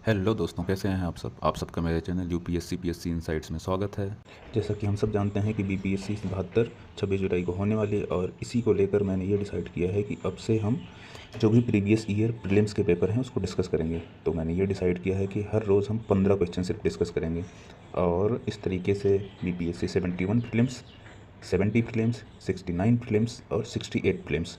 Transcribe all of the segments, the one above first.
Hello दोस्तों, कैसे हैं आप सबका मेरे चैनल यूपीएससी पीएससी इनसाइट्स में स्वागत है। जैसा कि हम सब जानते हैं कि बीपीएससी 72 26 जुलाई को होने वाली है और इसी को लेकर मैंने ये डिसाइड किया है कि अब से हम जो भी प्रीवियस ईयर प्रीलिम्स के पेपर हैं उसको डिस्कस करेंगे। तो मैंने ये डिसाइड किया है कि हर रोज़ हम 15 क्वेश्चन सिर्फ डिस्कस करेंगे और इस तरीके से बीपीएससी 71 प्रीलिम्स, 70 प्रीलिम्स, 69 प्रीलिम्स और 68 प्रीलिम्स,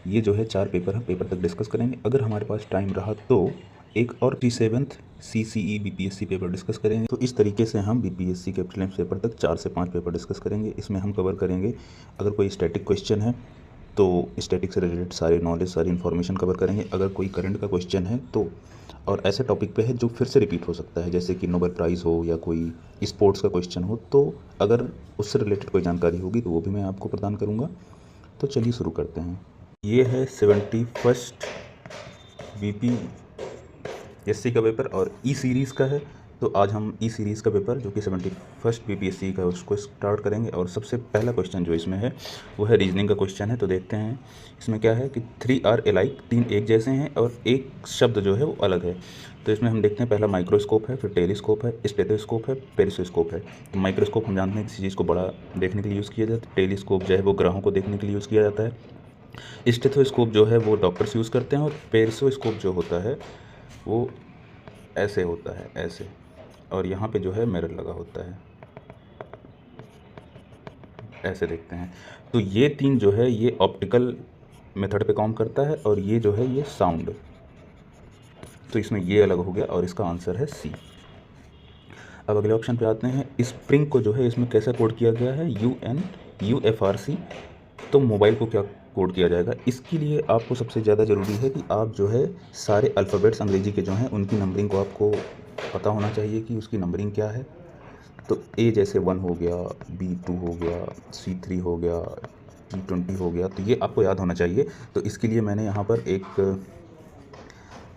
ये जो है 4 पेपर हम पेपर तक डिस्कस करेंगे। अगर हमारे पास टाइम रहा तो एक और 37th CCE BPSC paper discuss करेंगे। तो इस तरीके से हम बीपीएससी के प्रीलिम्स पेपर तक 4 से 5 पेपर डिस्कस करेंगे। इसमें हम कवर करेंगे अगर कोई स्टैटिक क्वेश्चन है तो स्टैटिक से रिलेटेड सारे नॉलेज, सारी इन्फॉर्मेशन कवर करेंगे। अगर कोई करंट का क्वेश्चन है तो, और ऐसे टॉपिक पे है जो फिर से रिपीट हो सकता है, जैसे कि नोबेल प्राइज़ हो या कोई स्पोर्ट्स का क्वेश्चन हो, तो अगर उससे रिलेटेड कोई जानकारी होगी तो वो भी मैं आपको प्रदान करूँगा। तो चलिए शुरू करते हैं। ये है 71st बीपीएससी का पेपर और ई सीरीज़ का है। तो आज हम ई सीरीज़ का पेपर जो कि 71st बीपीएससी का है उसको स्टार्ट करेंगे। और सबसे पहला क्वेश्चन जो इसमें है वो है रीजनिंग का क्वेश्चन है। तो देखते हैं इसमें क्या है कि 3 आर एलाइक, 3 एक जैसे हैं और एक शब्द जो है वो अलग है। तो इसमें हम देखते हैं पहला माइक्रोस्कोप है, फिर टेलीस्कोप है, स्टेथोस्कोप है, पेरिस्कोप है। तो माइक्रोस्कोप हम जानते हैं किसी चीज़ को बड़ा देखने के लिए यूज़ किया जाता है। टेलीस्कोप जो है वो ग्रहों को देखने के लिए यूज़ किया जाता है। स्टेथोस्कोप जो है वो डॉक्टर्स यूज़ करते हैं और पेरिस्कोप जो होता है वो ऐसे होता है, ऐसे, और यहाँ पे जो है मिरर लगा होता है, ऐसे देखते हैं। तो ये 3 जो है ये ऑप्टिकल मेथड पे काम करता है और ये जो है ये साउंड। तो इसमें ये अलग हो गया और इसका आंसर है सी। अब अगले ऑप्शन पे आते हैं। स्प्रिंग को जो है इसमें कैसे कोड किया गया है, UNUFRC। तो मोबाइल को क्या कोड किया जाएगा, इसके लिए आपको सबसे ज़्यादा ज़रूरी है कि आप जो है सारे अल्फ़ाबेट्स अंग्रेजी के जो हैं उनकी नंबरिंग को आपको पता होना चाहिए कि उसकी नंबरिंग क्या है। तो ए जैसे 1 हो गया, B 2 हो गया, C 3 हो गया, T 20 हो गया, तो ये आपको याद होना चाहिए। तो इसके लिए मैंने यहाँ पर एक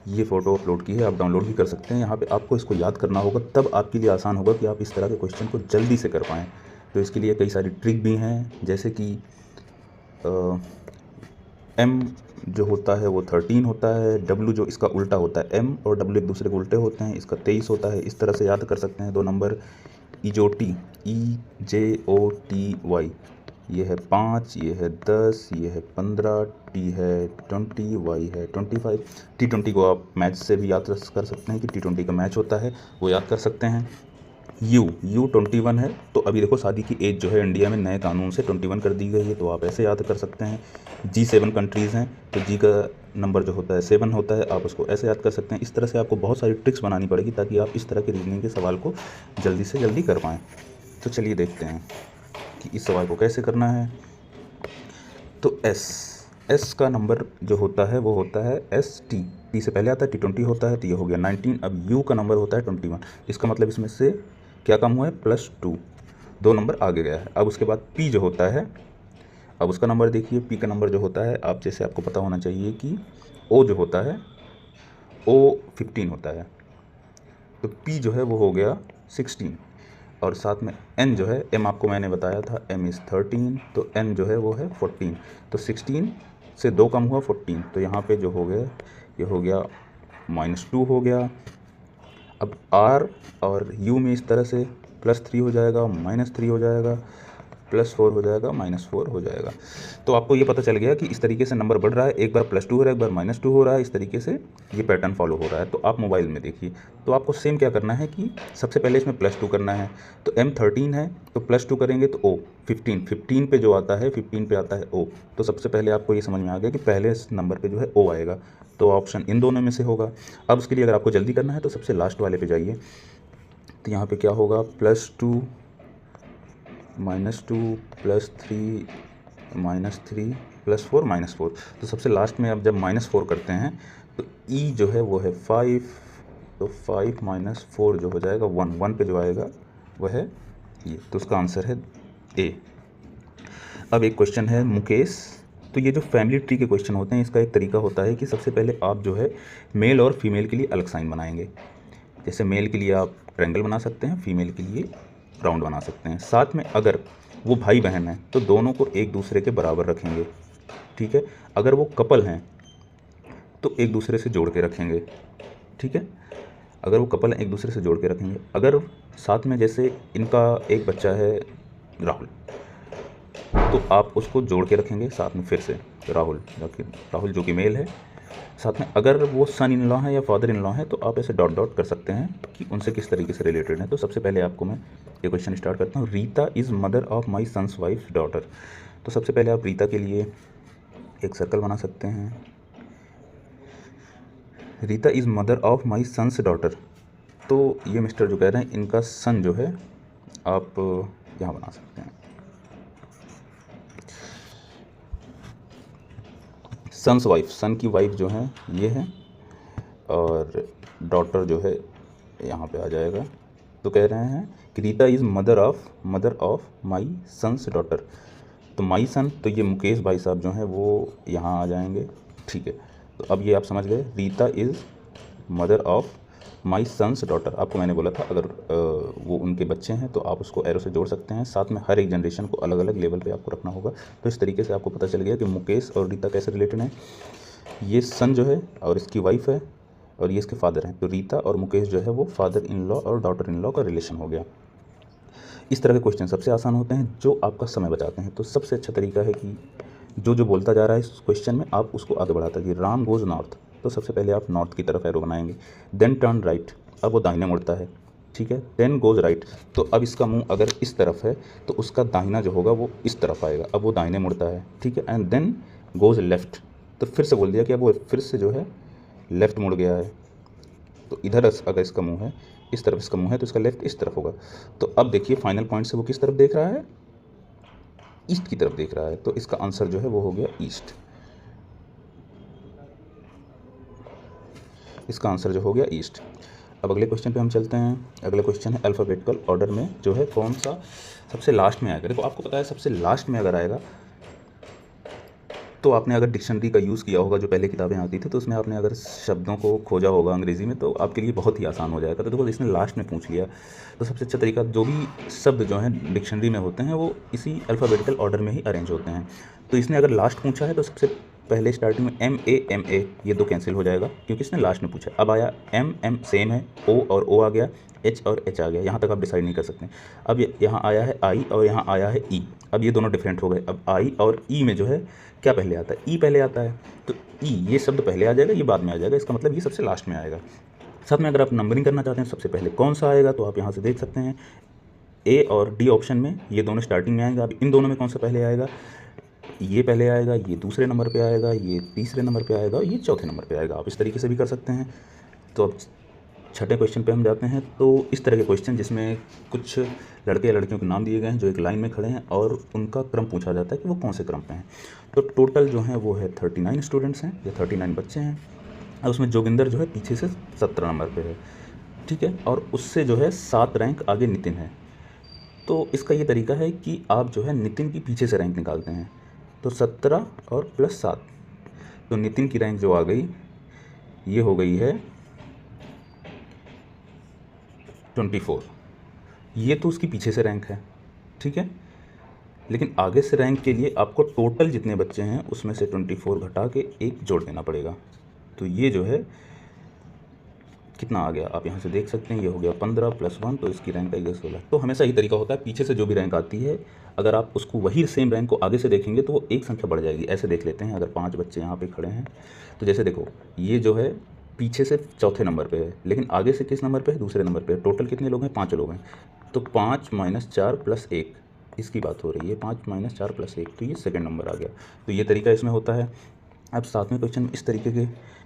ये फ़ोटो अपलोड की है, आप डाउनलोड भी कर सकते हैं। यहाँ पे आपको इसको याद करना होगा, तब आपके लिए आसान होगा कि आप इस तरह के क्वेश्चन को जल्दी से कर पाएँ। तो इसके लिए कई सारी ट्रिक भी हैं, जैसे कि M जो होता है वो 13 होता है, W जो इसका उल्टा होता है, M और W एक दूसरे के उल्टे होते हैं, इसका 23 होता है। इस तरह से याद कर सकते हैं। 2 नंबर EJOTY, EJOTY, ये है 5, ये है 10, ये है 15, T है 20, Y है 25। T20 को आप मैच से भी याद कर सकते हैं कि T20 का मैच होता है, वो याद कर सकते हैं। U 21 है। तो अभी देखो शादी की एज जो है इंडिया में नए कानून से 21 कर दी गई है, तो आप ऐसे याद कर सकते हैं। G7 कंट्रीज़ हैं, तो G का नंबर जो होता है 7 होता है, आप उसको ऐसे याद कर सकते हैं। इस तरह से आपको बहुत सारी ट्रिक्स बनानी पड़ेगी ताकि आप इस तरह के रीजनिंग के सवाल को जल्दी से जल्दी कर पाएँ। तो चलिए देखते हैं कि इस सवाल को कैसे करना है। तो एस का नंबर जो होता है वो होता है ST, टी से पहले आता है, T20 होता है, तो ये हो गया 19। अब U का नंबर होता है 21, इसका मतलब इसमें से क्या कम हुआ है, +2, 2 नंबर आगे गया है। अब उसके बाद P जो होता है, अब उसका नंबर देखिए। P का नंबर जो होता है, आप जैसे आपको पता होना चाहिए कि O जो होता है O 15 होता है, तो P जो है वो हो गया 16। और साथ में N जो है, M आपको मैंने बताया था M इज़ 13, तो N जो है वो है 14। तो 16 से 2 कम हुआ 14, तो यहाँ पे जो हो गया ये हो गया -2 हो गया। अब R और U में इस तरह से +3 हो जाएगा, -3 हो जाएगा, +4 हो जाएगा, -4 हो जाएगा। तो आपको ये पता चल गया कि इस तरीके से नंबर बढ़ रहा है, एक बार +2 हो रहा है, एक बार -2 हो रहा है, इस तरीके से ये पैटर्न फॉलो हो रहा है। तो आप मोबाइल में देखिए, तो आपको सेम क्या करना है कि सबसे पहले इसमें +2 करना है। तो M 13 है, तो +2 करेंगे तो O 15 पे जो आता है 15 पे आता है O। तो सबसे पहले आपको ये समझ में आ गया कि पहले इस नंबर पे जो है O आएगा, तो ऑप्शन इन दोनों में से होगा। अब उसके लिए अगर आपको जल्दी करना है तो सबसे लास्ट वाले पे जाइए। तो यहाँ पे क्या होगा, +2 -2 +3 -3 +4 -4। तो सबसे लास्ट में अब जब -4 करते हैं तो E जो है वो है 5, तो 5 -4 जो हो जाएगा 1 पे जो आएगा वह है ये, तो उसका आंसर है A। अब एक क्वेश्चन है मुकेश। तो ये जो फैमिली ट्री के क्वेश्चन होते हैं, इसका एक तरीका होता है कि सबसे पहले आप जो है मेल और फीमेल के लिए अलग साइन बनाएंगे। जैसे मेल के लिए आप ट्रायंगल बना सकते हैं, फीमेल के लिए राउंड बना सकते हैं। साथ में अगर वो भाई बहन हैं तो दोनों को एक दूसरे के बराबर रखेंगे, ठीक है। अगर वो कपल हैं तो एक दूसरे से जोड़ के रखेंगे, ठीक है। अगर वो कपल एक दूसरे से जोड़ के रखेंगे, अगर साथ में जैसे इनका एक बच्चा है राहुल, तो आप उसको जोड़ के रखेंगे साथ में फिर से राहुल जो कि मेल है, साथ में अगर वो सन इन लॉ है या फादर इन लॉ है तो आप ऐसे डॉट डॉट कर सकते हैं कि उनसे किस तरीके से रिलेटेड है। तो सबसे पहले आपको मैं ये क्वेश्चन स्टार्ट करता हूँ। Rita is mother of my son's wife daughter. तो सबसे पहले आप रीता के लिए एक सर्कल बना सकते हैं। Rita is mother of my son's daughter, तो ये मिस्टर जो कह रहे हैं इनका सन जो है आप यहाँ बना सकते हैं। सन्स वाइफ, सन की वाइफ जो है ये है, और डॉटर जो है यहाँ पे आ जाएगा। तो कह रहे हैं कि Rita is mother of my son's daughter. तो माई सन, तो ये मुकेश भाई साहब जो हैं वो यहाँ आ जाएंगे, ठीक है। तो अब ये आप समझ गए, Rita is mother of my son's daughter. आपको मैंने बोला था अगर वो उनके बच्चे हैं तो आप उसको एरो से जोड़ सकते हैं, साथ में हर एक जनरेशन को अलग अलग लेवल पे आपको रखना होगा। तो इस तरीके से आपको पता चल गया कि मुकेश और रीता कैसे रिलेटेड हैं। ये सन जो है और इसकी वाइफ है और ये इसके फादर हैं, तो रीता और मुकेश जो है वो फादर इन लॉ और डॉटर इन लॉ का रिलेशन हो गया। इस तरह के क्वेश्चन सबसे आसान होते हैं जो आपका समय बचाते हैं। तो सबसे अच्छा तरीका है कि जो बोलता जा रहा है इस क्वेश्चन में आप उसको आगे बढ़ाता जाइए। राम गोज़ नॉर्थ, तो सबसे पहले आप नॉर्थ की तरफ एरो बनाएंगे। देन टर्न राइट, अब वो दाहिने मुड़ता है, ठीक है। देन गोज़ राइट, तो अब इसका मुंह अगर इस तरफ है तो उसका दाहिना जो होगा वो इस तरफ आएगा, अब वो दाहिने मुड़ता है, ठीक है। एंड देन गोज़ लेफ़्ट, तो फिर से बोल दिया कि अब वो फिर से जो है लेफ़्ट मुड़ गया है। तो इधर अगर इसका मुंह है, इस तरफ इसका मुंह है, तो इसका लेफ़्ट इस तरफ होगा। तो अब देखिए फाइनल पॉइंट से वो किस तरफ देख रहा है, ईस्ट की तरफ देख रहा है। तो इसका आंसर जो है वो हो गया ईस्ट। इसका आंसर जो हो गया ईस्ट। अब अगले क्वेश्चन पे हम चलते हैं। अगला क्वेश्चन है अल्फ़ाबेटिकल ऑर्डर में जो है कौन सा सबसे लास्ट में आएगा। देखो आपको पता है सबसे लास्ट में अगर आएगा तो आपने अगर डिक्शनरी का यूज़ किया होगा, जो पहले किताबें आती थी तो उसमें आपने अगर शब्दों को खोजा होगा अंग्रेज़ी में तो आपके लिए बहुत ही आसान हो जाएगा। तो देखो इसने लास्ट में पूछ लिया, तो सबसे अच्छा तरीका, जो भी शब्द जो हैं डिक्शनरी में होते हैं वो इसी अल्फ़ाबेटिकल ऑर्डर में ही अरेंज होते हैं। तो इसने अगर लास्ट पूछा है तो सबसे पहले स्टार्टिंग में MA ये दो कैंसिल हो जाएगा क्योंकि इसने लास्ट में पूछा। अब आया M सेम है, O और O आ गया, H और H आ गया, यहाँ तक आप डिसाइड नहीं कर सकते। अब यहाँ आया है I और यहाँ आया है E, अब ये दोनों डिफरेंट हो गए। अब I और E में जो है क्या पहले आता है, E पहले आता है, तो E ये शब्द पहले आ जाएगा, ये बाद में आ जाएगा, इसका मतलब ये सबसे लास्ट में आएगा। साथ में अगर आप नंबरिंग करना चाहते हैं सबसे पहले कौन सा आएगा तो आप यहाँ से देख सकते हैं A और D ऑप्शन में ये दोनों स्टार्टिंग में आएगा। अब इन दोनों में कौन सा पहले आएगा, ये पहले आएगा, ये दूसरे नंबर पे आएगा, ये तीसरे नंबर पे आएगा, ये चौथे नंबर पे आएगा। आप इस तरीके से भी कर सकते हैं। तो अब छठे क्वेश्चन पे हम जाते हैं। तो इस तरह के क्वेश्चन जिसमें कुछ लड़के या लड़कियों के नाम दिए गए हैं जो एक लाइन में खड़े हैं और उनका क्रम पूछा जाता है कि वो कौन से क्रम पे हैं। तो टोटल जो है वो है 39 स्टूडेंट्स हैं या 39 बच्चे हैं, और उसमें जोगिंदर जो है पीछे से 17 नंबर पे है, ठीक है, और उससे जो है 7 रैंक आगे नितिन है। तो इसका ये तरीका है कि आप जो है नितिन की पीछे से रैंक निकालते हैं। तो 17 और प्लस 7, तो नितिन की रैंक जो आ गई ये हो गई है 24। ये तो उसकी पीछे से रैंक है, ठीक है, लेकिन आगे से रैंक के लिए आपको टोटल जितने बच्चे हैं उसमें से 24 घटा के 1 जोड़ देना पड़ेगा। तो ये जो है कितना आ गया आप यहाँ से देख सकते हैं, ये हो गया 15 + 1, तो इसकी रैंक आई 16। तो हमेशा ही तरीका होता है पीछे से जो भी रैंक आती है अगर आप उसको वही सेम रैंक को आगे से देखेंगे तो वो एक संख्या बढ़ जाएगी। ऐसे देख लेते हैं, अगर 5 बच्चे यहाँ पे खड़े हैं तो जैसे देखो ये जो है पीछे से चौथे नंबर पे है लेकिन आगे से किस नंबर पे है, दूसरे नंबर पे है। टोटल कितने लोग हैं, 5 लोग हैं। तो 5 - 4 + 1 इसकी बात हो रही है, 5 - 4 + 1, तो ये सेकंड नंबर आ गया। तो ये तरीका इसमें होता है। अब साथ में क्वेश्चन इस तरीके के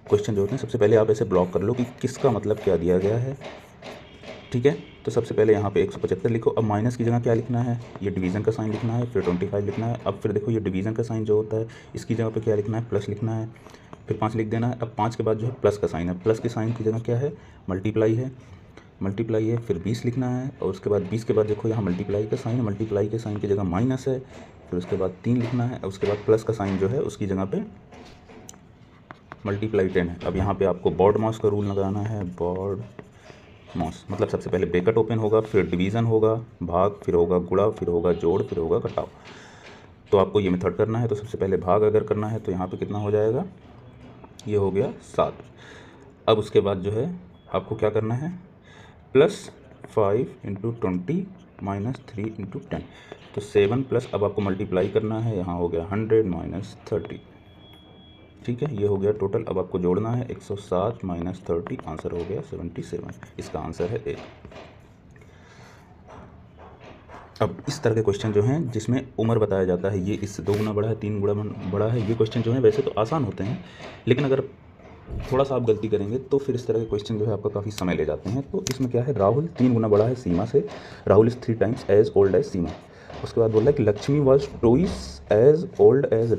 क्वेश्चन जो होते हैं सबसे पहले आप ऐसे ब्लॉक कर लो कि किसका मतलब क्या दिया गया है, ठीक है। तो सबसे पहले यहाँ पे 175 लिखो। अब माइनस की जगह क्या लिखना है, ये डिवीज़न का साइन लिखना है, फिर 25 लिखना है। अब फिर देखो ये डिवीज़न का साइन जो होता है इसकी जगह पे क्या लिखना है, प्लस लिखना है, फिर 5 लिख देना है। अब 5 के बाद जो है प्लस का साइन है, प्लस के साइन की जगह क्या है, मल्टीप्लाई है, फिर 20 लिखना है। और उसके बाद 20 के बाद देखो यहाँ मल्टीप्लाई का साइन है, मल्टीप्लाई के साइन की जगह माइनस है, फिर उसके बाद 3 लिखना है। और उसके बाद प्लस का साइन जो है उसकी जगह पे मल्टीप्लाई 10 है। अब यहाँ पे आपको बॉड मॉस का रूल लगाना है, बॉड मॉस मतलब सबसे पहले ब्रैकेट ओपन होगा, फिर डिवीज़न होगा, भाग, फिर होगा गुणा, फिर होगा जोड़, फिर होगा घटाव। तो आपको ये मेथड करना है। तो सबसे पहले भाग अगर करना है तो यहाँ पे कितना हो जाएगा, ये हो गया 7। अब उसके बाद जो है आपको क्या करना है, +5 इंटू 20 माइनस 3 इंटू 10, तो 7 प्लस, अब आपको मल्टीप्लाई करना है, यहाँ हो गया 100 माइनस 30, ठीक है, ये हो गया टोटल। अब आपको जोड़ना है 107 माइनस 30, आंसर हो गया 77, इसका आंसर है ए। अब इस तरह के क्वेश्चन जो हैं जिसमें उम्र बताया जाता है, ये इससे 2 गुना बड़ा है, 3 गुना बड़ा है, ये क्वेश्चन जो हैं वैसे तो आसान होते हैं, लेकिन अगर थोड़ा सा आप गलती करेंगे तो फिर इस तरह के क्वेश्चन जो है आपका काफ़ी समय ले जाते हैं। तो इसमें क्या है, राहुल 3 गुना बड़ा है सीमा से, Rahul is 3 times as old as Seema. उसके बाद बोल रहा है कि Lakshmi was twice as old as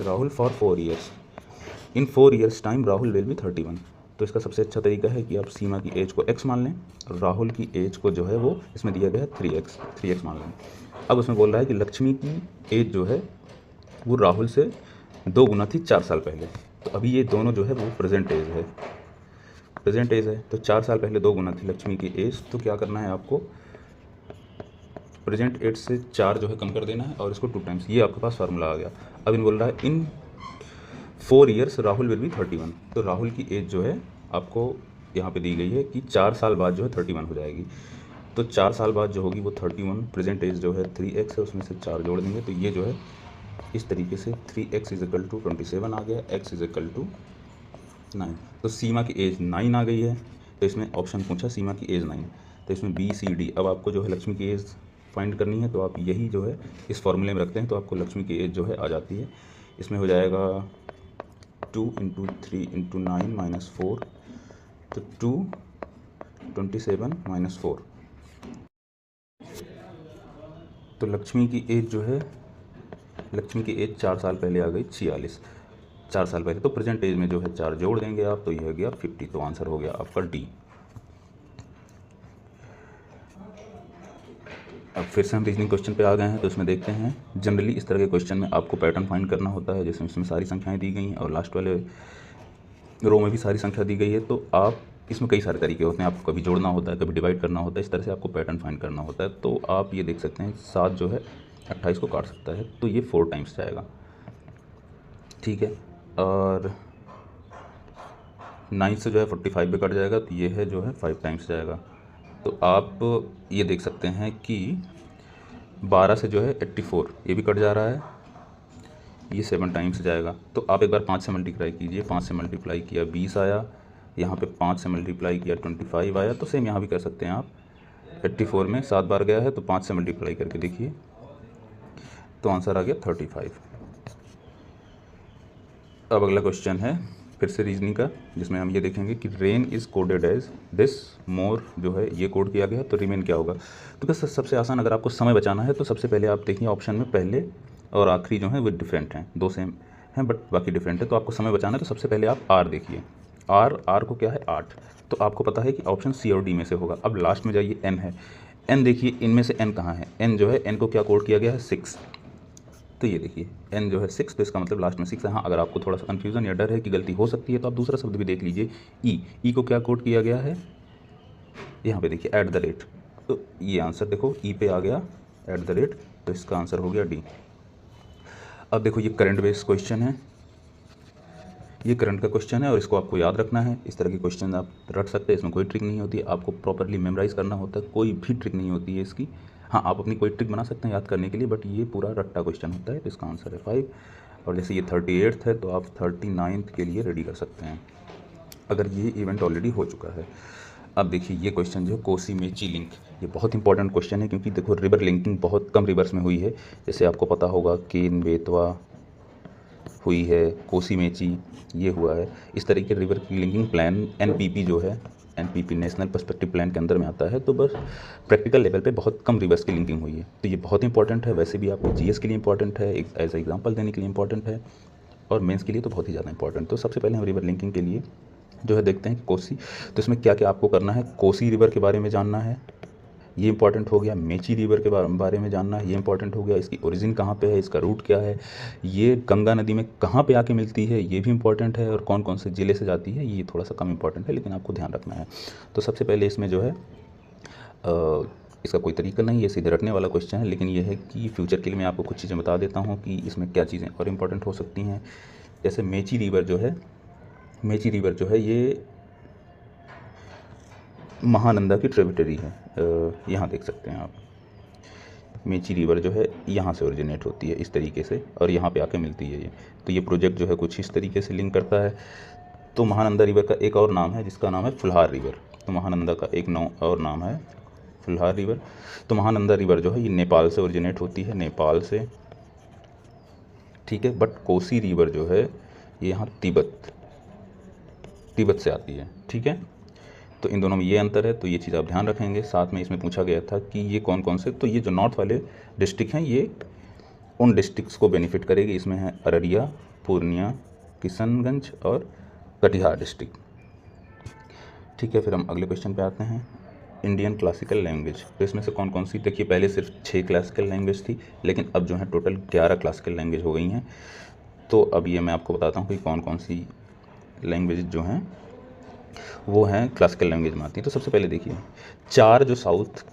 Rahul for 4 years, in 4 years time Rahul will be 31। तो इसका सबसे अच्छा तरीका है कि आप सीमा की एज को x मान लें और राहुल की एज को जो है वो इसमें दिया गया है 3x मान लें। अब उसमें बोल रहा है कि लक्ष्मी की एज जो है वो राहुल से 2 गुना थी 4 साल पहले, तो अभी ये दोनों जो है वो प्रेजेंट एज है, तो 4 साल पहले 2 गुना थी लक्ष्मी की एज, तो क्या करना है आपको, प्रेजेंट एज से 4 जो है कम कर देना है और इसको 2 टाइम्स, ये आपके पास फार्मूला आ गया। अब इन बोल रहा है इन 4 ईयर्स राहुल विल बी 31, तो राहुल की एज जो है आपको यहाँ पे दी गई है कि 4 साल बाद जो है 31 हो जाएगी, तो 4 साल बाद जो होगी वो 31, प्रेजेंट एज जो है 3x है, उसमें से 4 जोड़ देंगे, तो ये जो है इस तरीके से 3x इजिकल टू 27 आ गया, x इजिकल टू 9, तो सीमा की एज 9 आ गई है, तो इसमें ऑप्शन पूछा सीमा की एज 9, तो इसमें BCD। अब आपको जो है लक्ष्मी की एज फाइंड करनी है, तो आप यही जो है इस फॉर्मूले में रखते हैं, तो आपको लक्ष्मी की एज जो है आ जाती है। इसमें हो जाएगा 2 इंटू 3 इंटू 9 माइनस 4, तो 27 माइनस 4, तो लक्ष्मी की एज जो है, लक्ष्मी की एज 4 साल पहले आ गई 46, 4 साल पहले, तो प्रेजेंट एज में जो है 4 जोड़ देंगे आप, तो ये हो गया 50, तो आंसर हो गया आपका डी। अब फिर से हम रीजनिंग क्वेश्चन पे आ गए हैं, तो इसमें देखते हैं, जनरली इस तरह के क्वेश्चन में आपको पैटर्न फाइंड करना होता है, जिसमें इसमें सारी संख्याएं दी गई हैं और लास्ट वाले रो में भी सारी संख्या दी गई है, तो आप इसमें कई सारे तरीके होते हैं, आपको कभी जोड़ना होता है, कभी डिवाइड करना होता है, इस तरह से आपको पैटर्न फाइंड करना होता है। तो आप ये देख सकते हैं 7 जो है 28 को काट सकता है, तो ये 4 टाइम्स जाएगा, ठीक है, और 9 से जो है 45 भी कट जाएगा, तो ये है जो है 5 टाइम्स जाएगा। तो आप ये देख सकते हैं कि 12 से जो है 84 ये भी कट जा रहा है, ये 7 टाइम्स जाएगा। तो आप एक बार 5 से मल्टीप्लाई कीजिए, 5 से मल्टीप्लाई किया 20 आया, यहाँ पे 5 से मल्टीप्लाई किया 25 आया, तो सेम यहाँ भी कर सकते हैं आप, 84 में 7 बार गया है, तो 5 से मल्टीप्लाई करके देखिए, तो आंसर आ गया 35। अब अगला क्वेश्चन है फिर से रीजनिंग का, जिसमें हम ये देखेंगे कि rain is coded as this, मोर जो है ये कोड किया गया, तो रिमेन क्या होगा। तो बस सबसे आसान, अगर आपको समय बचाना है तो सबसे पहले आप देखिए ऑप्शन में पहले और आखिरी जो है वो डिफरेंट हैं, 2 सेम हैं बट बाकी डिफरेंट है, तो आपको समय बचाना है, तो सबसे पहले आप आर देखिए, आर को क्या है 8, तो आपको पता है कि ऑप्शन सी और डी में से होगा। अब लास्ट में जाइए, एन है, एन देखिए इनमें से एन कहाँ है, एन जो है एन को क्या कोड किया गया है 6, तो ये देखिए n जो है 6, तो इसका मतलब लास्ट में 6 है। हाँ, अगर आपको थोड़ा सा कन्फ्यूज़न या डर है कि गलती हो सकती है तो आप दूसरा शब्द भी देख लीजिए, ई को क्या कोड किया गया है, यहाँ पे देखिए @ तो ये आंसर देखो ई पे आ गया @, तो इसका आंसर हो गया डी। अब देखो ये करंट बेस्ड क्वेश्चन है, ये करंट का क्वेश्चन है और इसको आपको याद रखना है। इस तरह के क्वेश्चन आप रख सकते हैं, इसमें कोई ट्रिक नहीं होती है, आपको प्रॉपरली मेमोराइज करना होता है, कोई भी ट्रिक नहीं होती है इसकी। हाँ, आप अपनी कोई ट्रिक बना सकते हैं याद करने के लिए, बट ये पूरा रट्टा क्वेश्चन होता है, तो इसका आंसर है 5। और जैसे ये 38 है तो आप 39 के लिए रेडी कर सकते हैं अगर ये इवेंट ऑलरेडी हो चुका है। अब देखिए ये क्वेश्चन जो है कोसी मेची लिंक, ये बहुत इंपॉर्टेंट क्वेश्चन है, क्योंकि देखो रिवर लिंकिंग बहुत कम रिवर्स में हुई है। जैसे आपको पता होगा केन बेतवा हुई है, कोसी मेची ये हुआ है, इस तरीके रिवर की लिंकिंग प्लान एनपीपी जो है, एनपीपी नेशनल पर्सपेक्टिव प्लान के अंदर में आता है। तो बस प्रैक्टिकल लेवल पे बहुत कम रिवर्स की लिंकिंग हुई है, तो ये बहुत इंपॉर्टेंट है। वैसे भी आपको जीएस के लिए इंपॉर्टेंट है, एज एग्जाम्पल देने के लिए इंपॉर्टेंट है, और मेंस के लिए तो बहुत ही ज़्यादा इंपॉर्टेंट। तो सबसे पहले हम रिवर लिंकिंग के लिए जो है देखते हैं कोसी, तो इसमें क्या क्या आपको करना है, कोसी रिवर के बारे में जानना है, ये इंपॉर्टेंट हो गया। मेची रिवर के बारे में जानना है, ये इंपॉर्टेंट हो गया। इसकी ओरिजिन कहाँ पे है, इसका रूट क्या है, ये गंगा नदी में कहाँ पे आके मिलती है, ये भी इंपॉर्टेंट है, और कौन कौन से ज़िले से जाती है, ये थोड़ा सा कम इंपॉर्टेंट है, लेकिन आपको ध्यान रखना है। तो सबसे पहले इसमें जो है इसका कोई तरीका नहीं, ये सीधे रटने वाला क्वेश्चन है, लेकिन ये है कि फ्यूचर के लिए मैं आपको कुछ चीज़ें बता देता हूँ कि इसमें क्या चीज़ें और इम्पॉर्टेंट हो सकती हैं। जैसे मेची रिवर जो है, मेची रिवर जो है ये महानंदा की ट्रिब्यूटरी है। यहाँ देख सकते हैं आप, मेची रिवर जो है यहाँ से ओरिजिनेट होती है इस तरीके से और यहाँ पे आके मिलती है ये। तो ये प्रोजेक्ट जो है कुछ इस तरीके से लिंक करता है। तो महानंदा रिवर का एक और नाम है जिसका नाम है फुल्हार रिवर। तो महानंदा का एक और नाम है फुल्हार रिवर। तो महानंदा रिवर जो है ये नेपाल से ओरिजिनेट होती है, नेपाल से, ठीक है। बट कोसी रिवर जो है ये यहाँ तिब्बत से आती है, ठीक है। तो इन दोनों में ये अंतर है, तो ये चीज़ आप ध्यान रखेंगे। साथ में इसमें पूछा गया था कि ये कौन कौन से, तो ये जो नॉर्थ वाले डिस्ट्रिक्ट हैं ये उन डिस्ट्रिक्ट्स को बेनिफिट करेगी। इसमें है अररिया, पूर्णिया, किशनगंज और कटिहार डिस्ट्रिक्ट, ठीक है। फिर हम अगले क्वेश्चन पे आते हैं, इंडियन क्लासिकल लैंग्वेज। तो इसमें से कौन कौन सी, देखिए पहले सिर्फ 6 क्लासिकल लैंग्वेज थी, लेकिन अब जो है टोटल 11 क्लासिकल लैंग्वेज हो गई हैं। तो अब ये मैं आपको बताता हूँ कि कौन कौन सी लैंग्वेज जो हैं वो हैं क्लासिकल लैंग्वेज में आती हैं। तो सबसे पहले देखिए 4 जो साउथ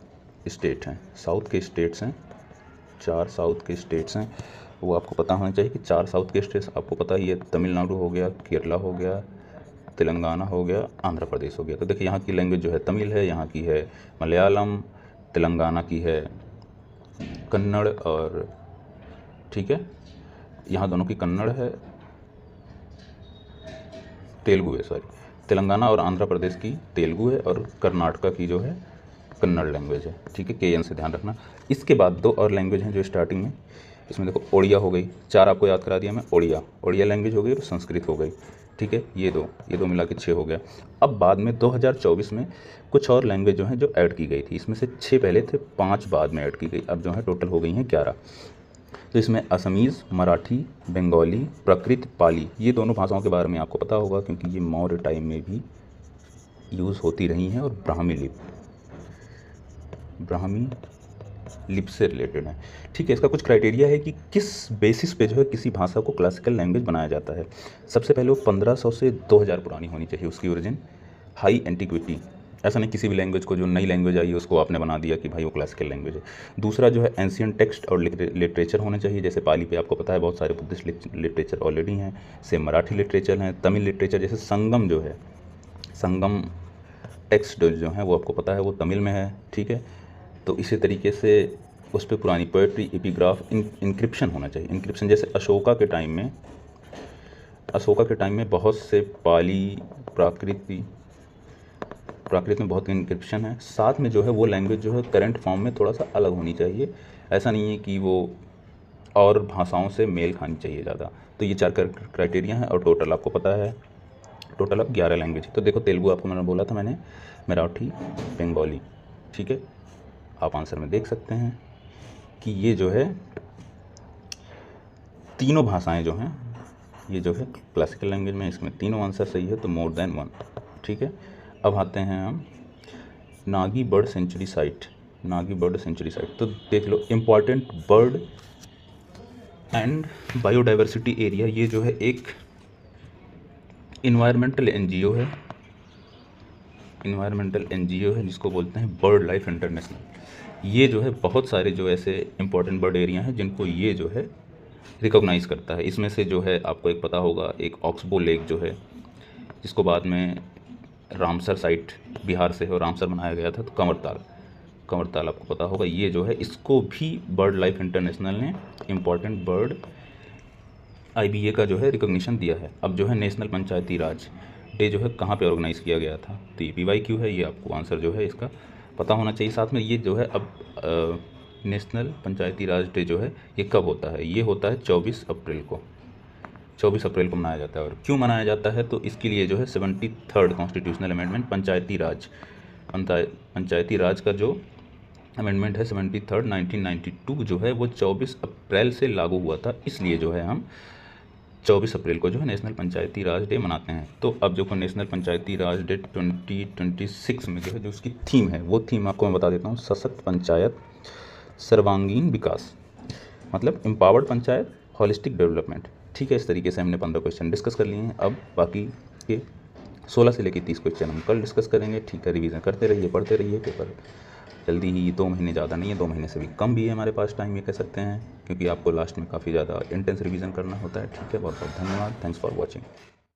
स्टेट हैं, साउथ के स्टेट्स हैं, 4 साउथ के स्टेट्स हैं, वो आपको पता होना चाहिए कि 4 साउथ के स्टेट्स आपको पता ही है, तमिलनाडु हो गया, केरला हो गया, तेलंगाना हो गया, आंध्र प्रदेश हो गया। तो देखिए यहाँ की लैंग्वेज जो है तमिल है, यहाँ की है मलयालम, तेलंगाना की है कन्नड़, और ठीक है यहाँ दोनों की कन्नड़ है, तेलुगु है, सॉरी तेलंगाना और आंध्र प्रदेश की तेलुगु है, और कर्नाटका की जो है कन्नड़ लैंग्वेज है, ठीक है। KN से ध्यान रखना। इसके बाद 2 और लैंग्वेज हैं जो स्टार्टिंग में, इसमें देखो ओडिया हो गई, 4 आपको याद करा दिया मैं, ओडिया लैंग्वेज हो गई और संस्कृत हो गई, ठीक है। ये दो मिला के 6 हो गया। अब बाद में 2024 में कुछ और लैंग्वेज जो हैं जो ऐड की गई थी, इसमें से 6 पहले थे, 5 बाद में ऐड की गई, अब जो है टोटल हो गई हैं 11। तो इसमें असमीज़, मराठी, बंगाली, प्राकृत, पाली, ये दोनों भाषाओं के बारे में आपको पता होगा क्योंकि ये मौर्य टाइम में भी यूज़ होती रही हैं, और ब्राह्मी लिप से रिलेटेड है, ठीक है। इसका कुछ क्राइटेरिया है कि किस बेसिस पे जो है किसी भाषा को क्लासिकल लैंग्वेज बनाया जाता है। सबसे पहले वो 1500 से 2000 पुरानी होनी चाहिए उसकी ओरिजिन, हाई एंटीक्विटी। ऐसा नहीं किसी भी लैंग्वेज को, जो नई लैंग्वेज आई है उसको आपने बना दिया कि भाई वो क्लासिकल लैंग्वेज है। दूसरा जो है एंशियंट टेक्स्ट और लिटरेचर होने चाहिए, जैसे पाली पे आपको पता है बहुत सारे बुद्धिस्ट लिटरेचर ऑलरेडी हैं, सेम मराठी लिटरेचर हैं, तमिल लिटरेचर, जैसे संगम जो है, संगम टेक्स्ट जो है वो आपको पता है वो तमिल में है, ठीक है। तो इसी तरीके से उस पर पुरानी पोएट्री, एपिग्राफ, इंक्रिप्शन होना चाहिए। इंक्रिप्शन जैसे अशोका के टाइम में बहुत से पाली, प्राकृत में बहुत इंक्रिप्शन है। साथ में जो है वो लैंग्वेज जो है करंट फॉर्म में थोड़ा सा अलग होनी चाहिए, ऐसा नहीं है कि वो और भाषाओं से मेल खानी चाहिए ज़्यादा। तो ये 4 क्राइटेरिया हैं, और टोटल आपको पता है टोटल अब 11 लैंग्वेज है। तो देखो तेलुगु आपको मैंने बोला था, मैंने मराठी, बंगाली, ठीक है। आप आंसर में देख सकते हैं कि ये जो है तीनों भाषाएं जो हैं ये जो है क्लासिकल लैंग्वेज में, इसमें तीनों आंसर सही है, तो मोर देन 1, ठीक है। अब आते हैं हम नागी बर्ड सेंचुरी साइट। तो देख लो, important bird and biodiversity area, ये जो है एक इन्वायरमेंटल NGO है जिसको बोलते हैं बर्ड लाइफ इंटरनेशनल। ये जो है बहुत सारे जो ऐसे इंपॉर्टेंट बर्ड एरिया हैं जिनको ये जो है रिकॉग्नाइज़ करता है। इसमें से जो है आपको एक पता होगा, एक ऑक्सबो लेक जो है जिसको बाद में रामसर साइट बिहार से है और रामसर बनाया गया था, तो कंवरताल आपको पता होगा, ये जो है इसको भी बर्ड लाइफ इंटरनेशनल ने इम्पॉर्टेंट बर्ड IBA का जो है रिकॉग्निशन दिया है। अब जो है नेशनल पंचायती राज डे जो है कहाँ पे ऑर्गेनाइज़ किया गया था, तो ये PYQ है, ये आपको आंसर जो है इसका पता होना चाहिए। साथ में ये जो है अब नेशनल पंचायती राज डे जो है ये कब होता है, ये होता है 24 अप्रैल को मनाया जाता है। और क्यों मनाया जाता है, तो इसके लिए जो है 73rd कॉन्स्टिट्यूशनल अमेंडमेंट पंचायती राज का जो अमेंडमेंट है 73rd 1992 जो है वो 24 अप्रैल से लागू हुआ था, इसलिए जो है हम 24 अप्रैल को जो है नेशनल पंचायती राज डे मनाते हैं। तो अब जो नेशनल पंचायती राज डे 2026 में जो है जो उसकी थीम है, वो थीम आपको मैं बता देता हूँ, सशक्त पंचायत सर्वांगीण विकास, मतलब एम्पावर्ड पंचायत होलिस्टिक डेवलपमेंट, ठीक है। इस तरीके से हमने 15 क्वेश्चन डिस्कस कर लिए हैं। अब बाकी के 16 से लेकर 30 क्वेश्चन हम कल डिस्कस करेंगे, ठीक है। रिवीजन करते रहिए, पढ़ते रहिए, पेपर जल्दी ही, 2 महीने ज़्यादा नहीं है, 2 महीने से भी कम भी है हमारे पास टाइम, ये कह सकते हैं, क्योंकि आपको लास्ट में काफ़ी ज़्यादा इंटेंस रिवीजन करना होता है, ठीक है। बहुत बहुत धन्यवाद, थैंक्स फॉर वॉचिंग।